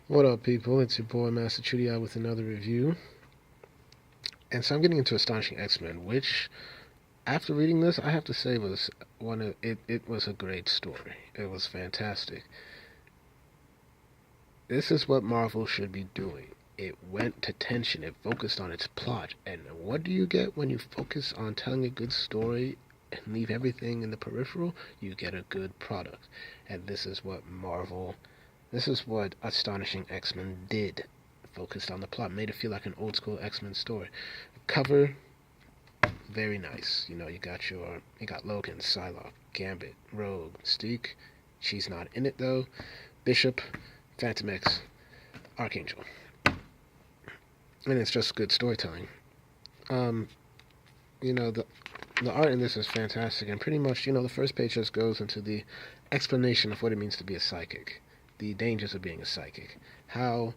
What up, people? It's your boy Master Chudy out with another review. And so I'm getting into Astonishing X-Men, which, after reading this, I have to say was it was a great story. It was fantastic. This is what Marvel should be doing. It went to tension, it focused on its plot. And what do you get when you focus on telling a good story and leave everything in the peripheral? You get a good product. And this is what Astonishing X-Men did. Focused on the plot, made it feel like an old school X-Men story. Cover, very nice. You got Logan, Psylocke, Gambit, Rogue, Mystique. She's not in it though. Bishop, Phantom X, Archangel, and it's just good storytelling. Um, you know the art in this is fantastic, and pretty much the first page just goes into the explanation of what it means to be a psychic, the dangers of being a psychic, how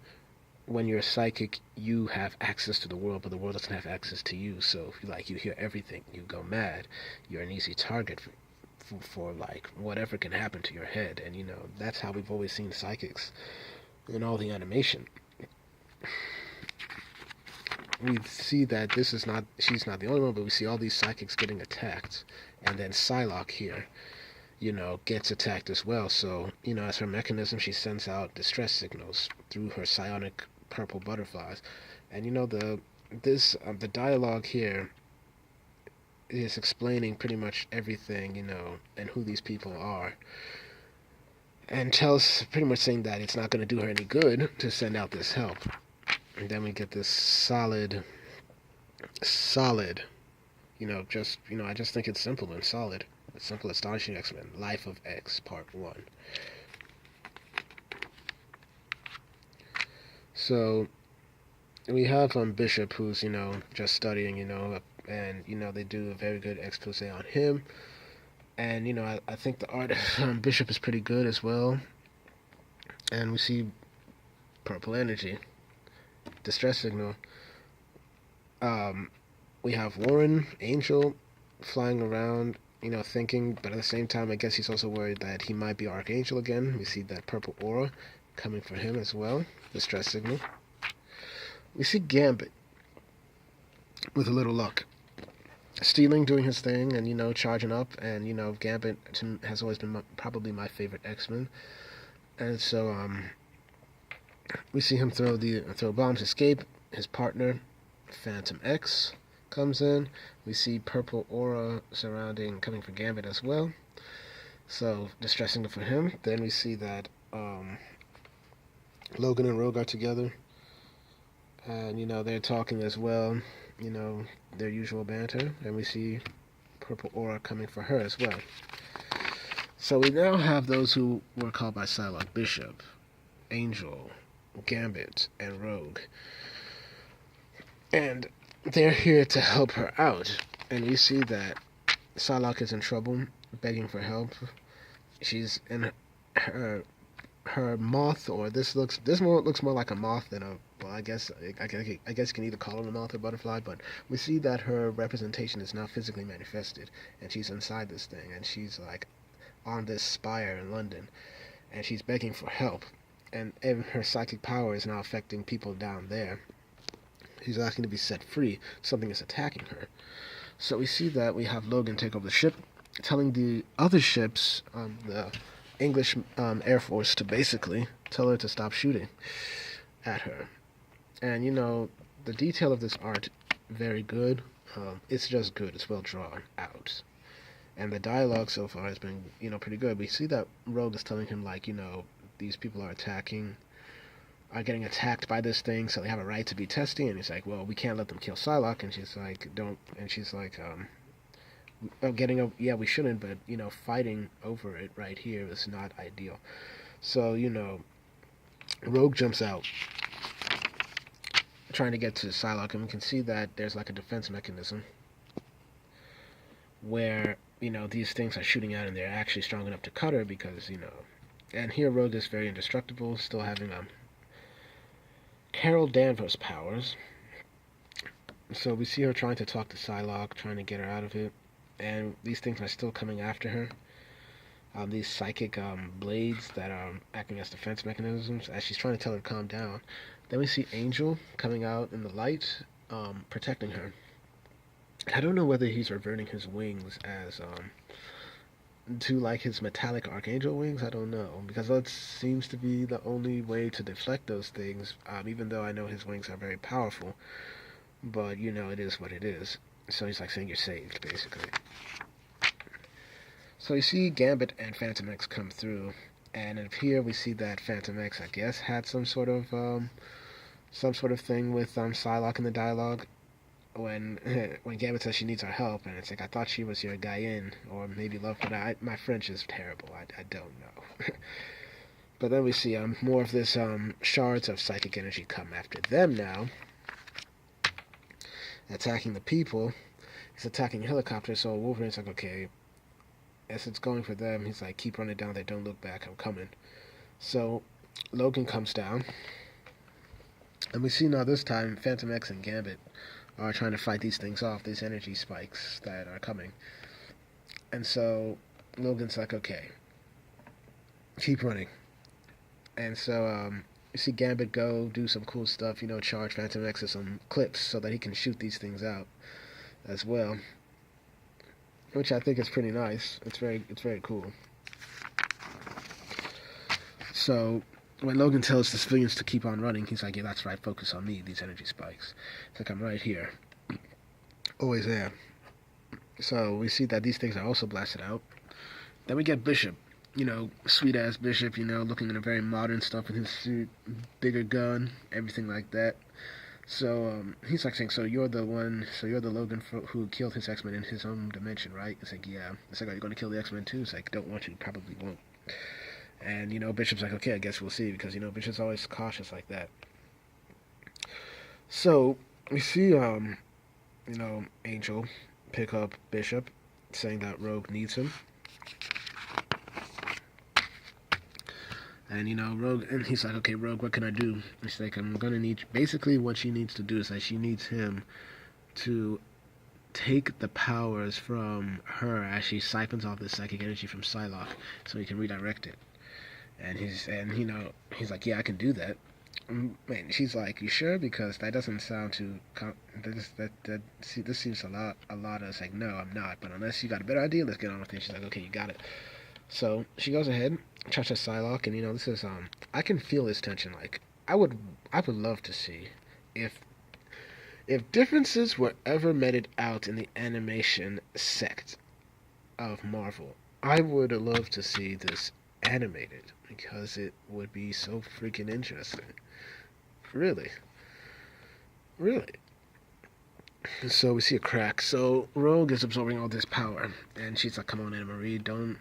when you're a psychic, you have access to the world, but the world doesn't have access to you. So, if you hear everything, you go mad. You're an easy target for like whatever can happen to your head, and that's how we've always seen psychics in all the animation. We see that she's not the only one, but we see all these psychics getting attacked, and then Psylocke here, gets attacked as well. So, as her mechanism, she sends out distress signals through her psionic purple butterflies. And the dialogue here is explaining pretty much everything, and who these people are. And tells pretty much saying that it's not going to do her any good to send out this help. And then we get this solid, I just think it's simple and solid. It's simple, Astonishing X-Men, Life of X, Part 1. So, we have Bishop, who's, just studying, and, they do a very good expose on him. And, I think the art of Bishop is pretty good as well. And we see purple energy, distress signal. We have Warren, Angel, flying around, thinking, but at the same time, I guess he's also worried that he might be Archangel again. We see that purple aura coming for him as well, distress signal. We see Gambit, with a little luck, stealing, doing his thing, and charging up. And Gambit has always been probably my favorite X-Men. And so we see him throw bombs, escape. His partner, Phantom X, comes in. We see purple aura coming for Gambit as well. So distressing for him. Then we see that Logan and Rogue are together, and they're talking as well. Their usual banter, and we see purple aura coming for her as well. So we now have those who were called by Psylocke: Bishop, Angel, Gambit, and Rogue. And they're here to help her out. And we see that Psylocke is in trouble, begging for help. She's in her moth, or this looks more like a moth than a, well, I guess you can either call it a moth or butterfly, but we see that her representation is now physically manifested, and she's inside this thing, and she's like on this spire in London, and she's begging for help, and her psychic power is now affecting people down there. She's asking to be set free. Something is attacking her. So we see that we have Logan take over the ship, telling the other ships, the English Air Force, to basically tell her to stop shooting at her. And the detail of this art, very good. It's just good. It's well drawn out. And the dialogue so far has been, pretty good. We see that Rogue is telling him, like, these people are getting attacked by this thing, so they have a right to be testing. And he's like, well, we can't let them kill Psylocke. And she's like, don't. And she's like, yeah, we shouldn't, but fighting over it right here is not ideal. So Rogue jumps out, trying to get to Psylocke, and we can see that there's like a defense mechanism where these things are shooting out, and they're actually strong enough to cut her because And here Rogue is very indestructible, still having Carol Danvers powers. So we see her trying to talk to Psylocke, trying to get her out of it, and these things are still coming after her. these psychic blades that are acting as defense mechanisms as she's trying to tell her to calm down. Then we see Angel coming out in the light, protecting her. I don't know whether he's reverting his wings as to like his metallic archangel wings. I don't know, because that seems to be the only way to deflect those things. Even though I know his wings are very powerful, but you know it is what it is. So he's like saying you're saved, basically. So you see Gambit and Phantom X come through, and here we see that Phantom X, I guess, had some sort of thing with Psylocke in the dialogue when when Gambit says she needs our help, and it's like I thought she was your guy in, or maybe love, but my French is terrible. I don't know. But then we see more of this shards of psychic energy come after them now, attacking the people. He's attacking helicopters, so Wolverine's like, okay, as it's going for them, he's like, keep running down there, don't look back, I'm coming. So Logan comes down, and we see now this time Phantom X and Gambit are trying to fight these things off, these energy spikes that are coming. And so Logan's like, okay, keep running. And so you see Gambit go do some cool stuff, charge Phantom X with some clips so that he can shoot these things out as well, which I think is pretty nice. It's very cool. So when Logan tells the civilians to keep on running, he's like, yeah, that's right, focus on me, these energy spikes. It's like, I'm right here. Always there. So we see that these things are also blasted out. Then we get Bishop, sweet-ass Bishop, looking in a very modern stuff with his suit, bigger gun, everything like that. So he's like saying, so you're the Logan who killed his X-Men in his own dimension, right? It's like, yeah. It's like, are you going to kill the X-Men too? It's like, don't want to, probably won't. And, Bishop's like, okay, I guess we'll see, because, Bishop's always cautious like that. So we see, Angel pick up Bishop, saying that Rogue needs him. And, Rogue, and he's like, okay, Rogue, what can I do? He's like, I'm going to need, basically what she needs to do is that she needs him to take the powers from her as she siphons off the psychic energy from Psylocke so he can redirect it. And he's like, yeah, I can do that. And she's like, you sure? Because that doesn't sound too, this seems a lot. It's like, no, I'm not. But unless you got a better idea, let's get on with it. She's like, okay, you got it. So she goes ahead, touches Psylocke, and this is I can feel this tension. Like I would love to see if differences were ever meted out in the animation sect of Marvel. I would love to see this animated because it would be so freaking interesting. Really. So we see a crack. So Rogue is absorbing all this power, and she's like, "Come on, Anna Marie, don't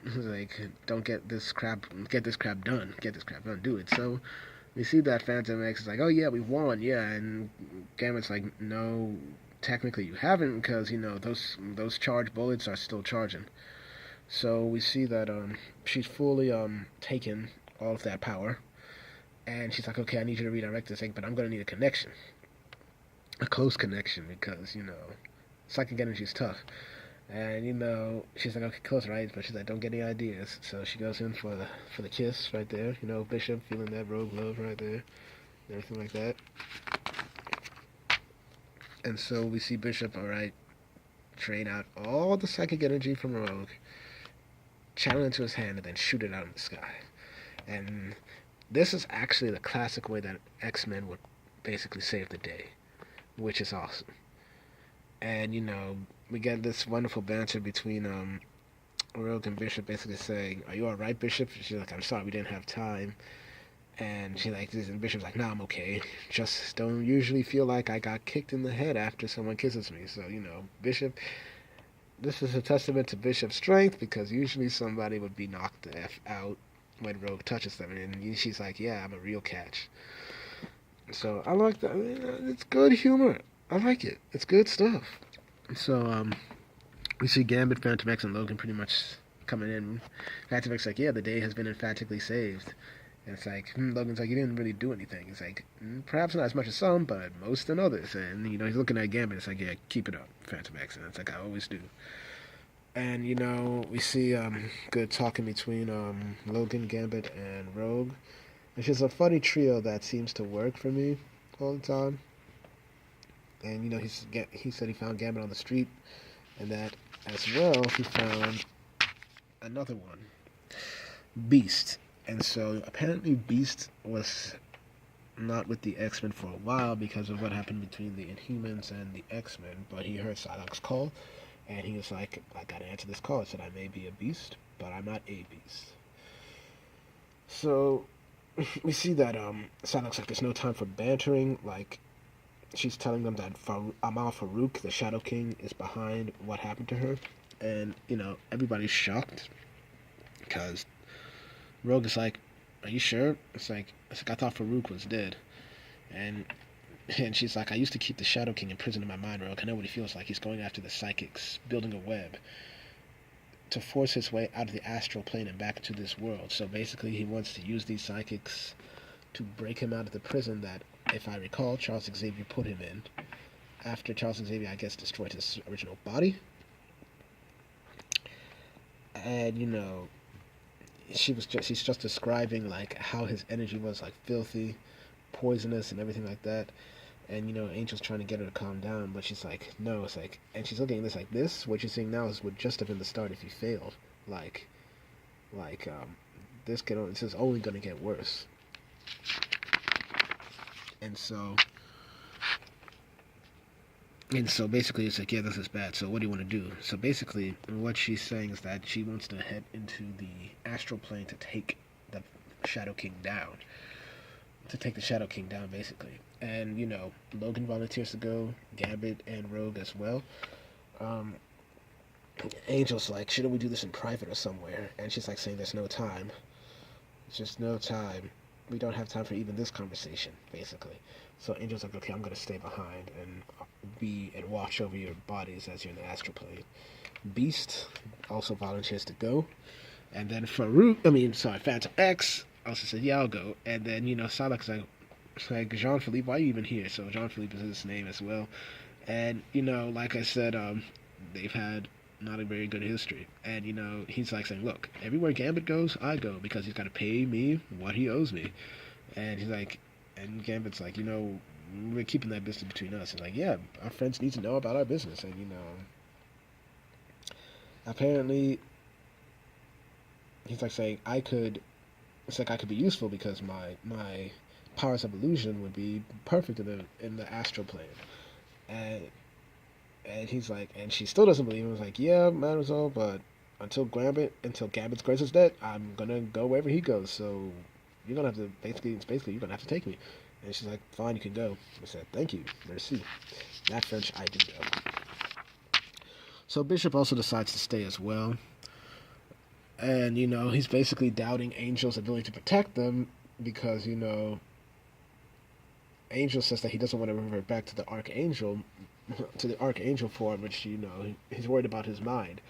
get this crap done. Do it." So we see that Phantom X is like, "Oh yeah, we won, yeah," and Gambit's like, "No, technically you haven't, because those charged bullets are still charging." So we see that she's fully taken all of that power, and she's like, "Okay, I need you to redirect this thing, but I'm gonna need a connection." A close connection, because psychic energy is tough, and she's like, okay, close, right? But she's like, don't get any ideas. So she goes in for the kiss right there. Bishop feeling that Rogue love right there, and everything like that. And so we see Bishop, all right, drain out all the psychic energy from Rogue, channel it into his hand, and then shoot it out in the sky. And this is actually the classic way that X-Men would basically save the day, which is awesome. And we get this wonderful banter between Rogue and Bishop, basically saying, "Are you all right, Bishop?" She's like, "I'm sorry, we didn't have time." And and Bishop's like, "Nah, I'm okay. Just don't usually feel like I got kicked in the head after someone kisses me." So Bishop. This is a testament to Bishop's strength, because usually somebody would be knocked the F out when Rogue touches them, and she's like, "Yeah, I'm a real catch." So I like that. It's good humor. I like it. It's good stuff. So we see Gambit, Phantom X, and Logan pretty much coming in. Phantom X like, yeah, the day has been emphatically saved. And it's like, Logan's like, you didn't really do anything. It's like, perhaps not as much as some, but most than others. And he's looking at Gambit. It's like, yeah, keep it up, Phantom X. And it's like, I always do. And we see good talking between Logan, Gambit, and Rogue. It's just a funny trio that seems to work for me all the time. And he said he found Gambit on the street, and that as well he found another one, Beast. And so apparently Beast was not with the X-Men for a while because of what happened between the Inhumans and the X-Men, but he heard Psylocke's call, and he was like, I gotta answer this call. I said, I may be a beast, but I'm not a beast. So we see that Psylocke's like, there's no time for bantering. Like, she's telling them that Amal Farouk, the Shadow King, is behind what happened to her. And, everybody's shocked because Rogue is like, are you sure? It's like I thought Farouk was dead. And she's like, I used to keep the Shadow King imprisoned in my mind, Rogue. I know what he feels like. He's going after the psychics, building a web to force his way out of the astral plane and back into this world. So basically he wants to use these psychics to break him out of the prison that, if I recall, Charles Xavier put him in after Charles Xavier, I guess, destroyed his original body. And she's just describing like how his energy was like filthy, poisonous, and everything like that. And Angel's trying to get her to calm down, but she's like, no. It's like, and she's looking at this like, this what you're seeing now is would just have been the start if you failed. This is only gonna get worse. And so basically it's like, yeah, this is bad, so what do you want to do? So basically what she's saying is that she wants to head into the astral plane to take the Shadow King down. Basically. And, Logan volunteers to go, Gambit and Rogue as well. Angel's like, shouldn't we do this in private or somewhere? And she's like saying there's no time. It's just no time. We don't have time for even this conversation, basically. So Angel's like, okay, I'm going to stay behind and watch over your bodies as you're in the astral plane. Beast also volunteers to go. And then Phantom X also said, yeah, I'll go. And then, Psylocke's like, Jean-Philippe, why are you even here? So Jean-Philippe is his name as well. And, like I said, they've had not a very good history. And, he's like saying, look, everywhere Gambit goes, I go, because he's got to pay me what he owes me. And he's like, and Gambit's like, we're keeping that business between us. And like, yeah, our friends need to know about our business. And, apparently, he's like saying, I could be useful because my powers of illusion would be perfect in the astral plane. And he's like, and she still doesn't believe him. He's like, yeah, might as well, but until Gambit's grace is dead, I'm gonna go wherever he goes. So you're gonna have to you're gonna have to take me. And she's like, fine, you can go. I said, thank you, merci. That French, I do know. So Bishop also decides to stay as well. And, he's basically doubting Angel's ability to protect them because, Angel says that he doesn't want to revert back to the Archangel form, which, he's worried about his mind.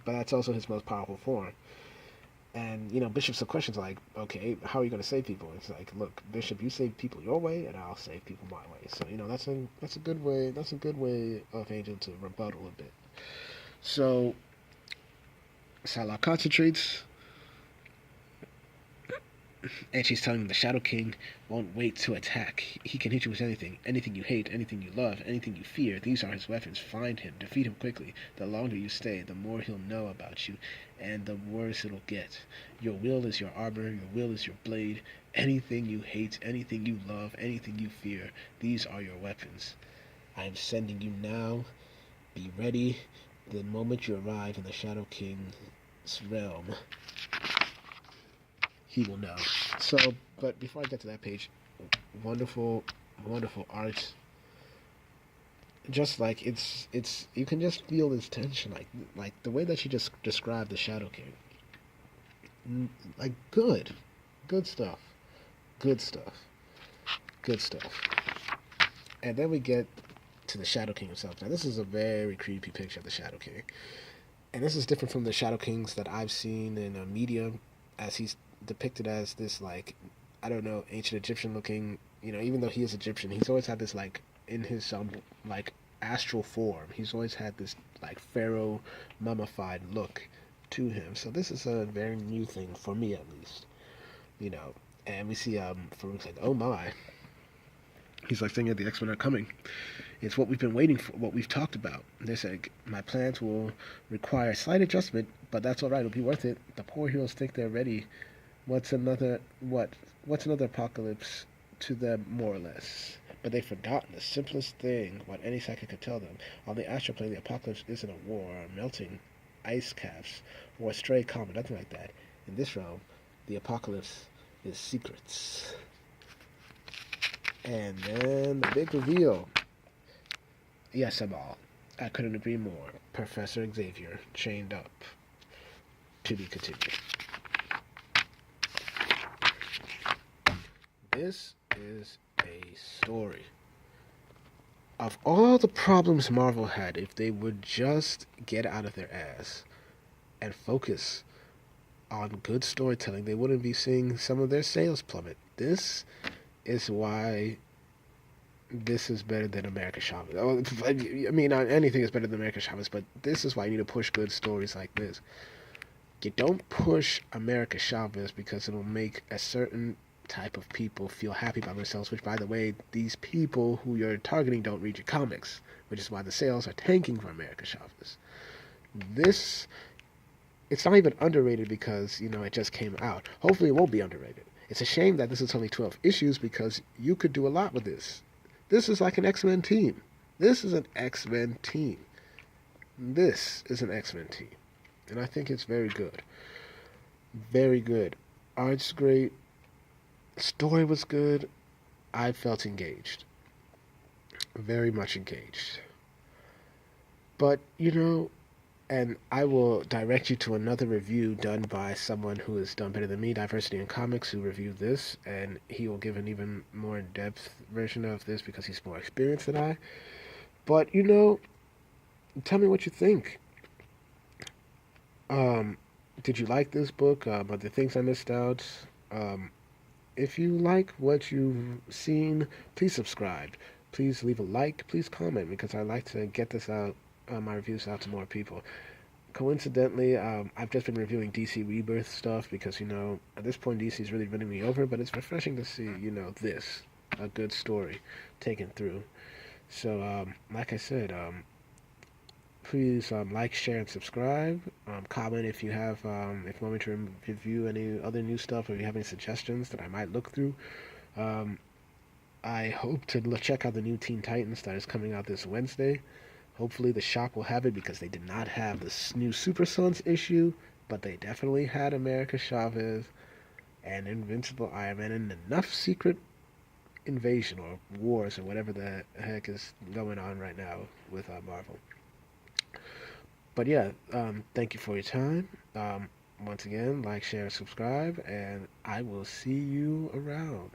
But that's also his most powerful form. And, Bishop's question's like, okay, how are you going to save people? It's like, look, Bishop, you save people your way, and I'll save people my way. So, that's a good way of Angel to rebuttal a bit. So Psylocke concentrates, and she's telling him the Shadow King won't wait to attack. He can hit you with anything. Anything you hate, anything you love, anything you fear. These are his weapons. Find him. Defeat him quickly. The longer you stay, the more he'll know about you, and the worse it'll get. Your will is your armor. Your will is your blade. Anything you hate, anything you love, anything you fear. These are your weapons. I am sending you now. Be ready. The moment you arrive in the Shadow King's realm, he will know. So, but before I get to that page, wonderful art. Just like it's you can just feel this tension, like the way that she just described the Shadow King. Like good stuff. And then we get to the Shadow King himself. Now this is a very creepy picture of the Shadow King. And this is different from the Shadow Kings that I've seen in media, as he's depicted as this, like, I don't know, ancient Egyptian looking, even though he is Egyptian, he's always had this, like, in his, like, astral form. He's always had this like pharaoh mummified look to him. So this is a very new thing for me, at least. You know, and we see Farouk's like, oh my. He's like saying that the X-Men are coming. It's what we've been waiting for, what we've talked about. They said, my plans will require slight adjustment, but that's all right. It'll be worth it. The poor heroes think they're ready. What's another apocalypse to them, more or less? But they've forgotten the simplest thing, what any psychic could tell them. On the astral plane, the apocalypse isn't a war, or melting ice caps, or a stray comet, nothing like that. In this realm, the apocalypse is secrets. And then the big reveal. Yes, Amal. I couldn't agree more. Professor Xavier chained up. To be continued. This is a story. Of all the problems Marvel had, if they would just get out of their ass and focus on good storytelling, they wouldn't be seeing some of their sales plummet. This is why this is better than America Chavez. I mean, anything is better than America Chavez, but this is why you need to push good stories like this. You don't push America Chavez because it'll make a certain type of people feel happy about themselves, which, by the way, these people who you're targeting don't read your comics, which is why the sales are tanking for America Chavez. This, it's not even underrated because, it just came out. Hopefully it won't be underrated. It's a shame that this is only 12 issues because you could do a lot with this. This is like an X-Men team. This is an X-Men team. This is an X-Men team. And I think it's very good. Very good. Art's great. Story was good. I felt engaged. Very much engaged. But, and I will direct you to another review done by someone who has done better than me, Diversity in Comics, who reviewed this, and he will give an even more in-depth version of this because he's more experienced than I. But, tell me what you think. Did you like this book? Are there things I missed out? If you like what you've seen, please subscribe. Please leave a like. Please comment because I like to get this out, my reviews out to more people. Coincidentally, I've just been reviewing DC Rebirth stuff because, at this point DC is really running me over, but it's refreshing to see, this, a good story taken through. So, like I said, please like, share, and subscribe. Comment if you have, if you want me to review any other new stuff or if you have any suggestions that I might look through. I hope to check out the new Teen Titans that is coming out this Wednesday. Hopefully the shop will have it because they did not have this new Super Sons issue, but they definitely had America Chavez and Invincible Iron Man and enough secret invasion or wars or whatever the heck is going on right now with Marvel. But yeah, thank you for your time. Once again, like, share, subscribe, and I will see you around.